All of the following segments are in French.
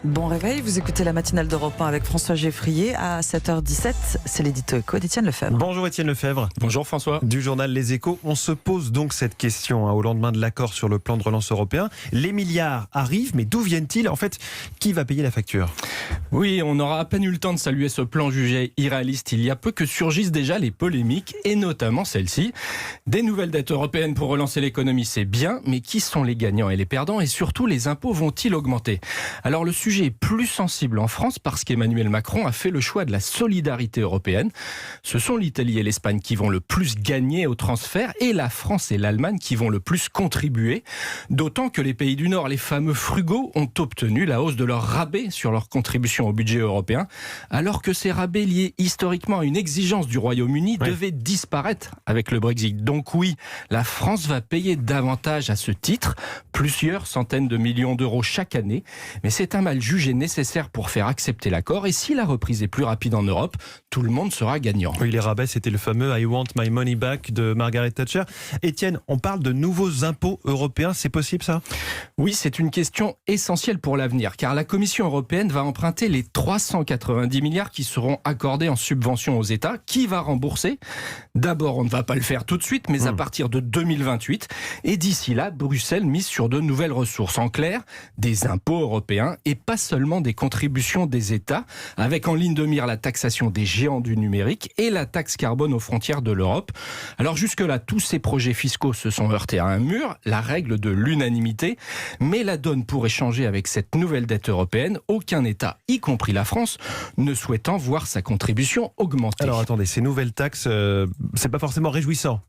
Bon réveil, vous écoutez la matinale d'Europe 1 avec François Geffrier à 7h17. C'est l'édito éco d'Étienne Lefebvre. Bonjour Étienne Lefebvre. Bonjour François. Du journal Les Échos, on se pose donc cette question au lendemain de l'accord sur le plan de relance européen. Les milliards arrivent, mais d'où viennent-ils ? En fait, qui va payer la facture ? Oui, on aura à peine eu le temps de saluer ce plan jugé irréaliste il y a peu que surgissent déjà les polémiques, et notamment celle-ci. Des nouvelles dettes européennes pour relancer l'économie, c'est bien, mais qui sont les gagnants et les perdants ? Et surtout, les impôts vont-ils augmenter ? Alors le sujet est plus sensible en France parce qu'Emmanuel Macron a fait le choix de la solidarité européenne. Ce sont l'Italie et l'Espagne qui vont le plus gagner au transfert et la France et l'Allemagne qui vont le plus contribuer. D'autant que les pays du Nord, les fameux frugaux, ont obtenu la hausse de leurs rabais sur leur contribution au budget européen, alors que ces rabais liés historiquement à une exigence du Royaume-Uni devaient disparaître avec le Brexit. Donc oui, la France va payer davantage à ce titre, plusieurs centaines de millions d'euros chaque année, mais c'est un mal jugé nécessaire pour faire accepter l'accord, et si la reprise est plus rapide en Europe, tout le monde sera gagnant. Oui, les rabais, c'était le fameux « I want my money back » de Margaret Thatcher. Étienne, on parle de nouveaux impôts européens, c'est possible ça ? Oui, c'est une question essentielle pour l'avenir, car la Commission européenne va emprunter les 390 milliards qui seront accordés en subventions aux États. Qui va rembourser ? D'abord, on ne va pas le faire tout de suite, mais à partir de 2028. Et d'ici là, Bruxelles mise sur de nouvelles ressources. En clair, des impôts européens et pas seulement des contributions des États, avec en ligne de mire la taxation des géants du numérique et la taxe carbone aux frontières de l'Europe. Alors jusque-là, tous ces projets fiscaux se sont heurtés à un mur, la règle de l'unanimité, mais la donne pourrait changer avec cette nouvelle dette européenne. Aucun État, y compris la France, ne souhaitant voir sa contribution augmenter. Alors attendez, ces nouvelles taxes, c'est pas forcément réjouissant.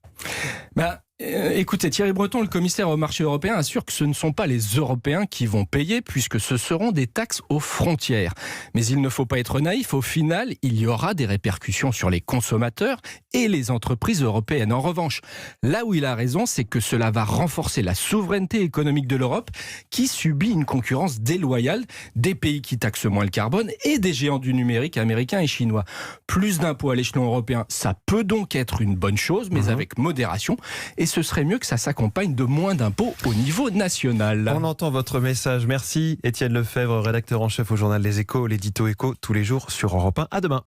Écoutez, Thierry Breton, le commissaire au marché européen, assure que ce ne sont pas les Européens qui vont payer, puisque ce seront des taxes aux frontières. Mais il ne faut pas être naïf, au final, il y aura des répercussions sur les consommateurs et les entreprises européennes. En revanche, là où il a raison, c'est que cela va renforcer la souveraineté économique de l'Europe, qui subit une concurrence déloyale des pays qui taxent moins le carbone et des géants du numérique américains et chinois. Plus d'impôts à l'échelon européen, ça peut donc être une bonne chose, mais avec modération. Et ce serait mieux que ça s'accompagne de moins d'impôts au niveau national. On entend votre message. Merci Étienne Lefebvre, rédacteur en chef au journal Les Échos, l'édito Écho tous les jours sur Europe 1. À demain.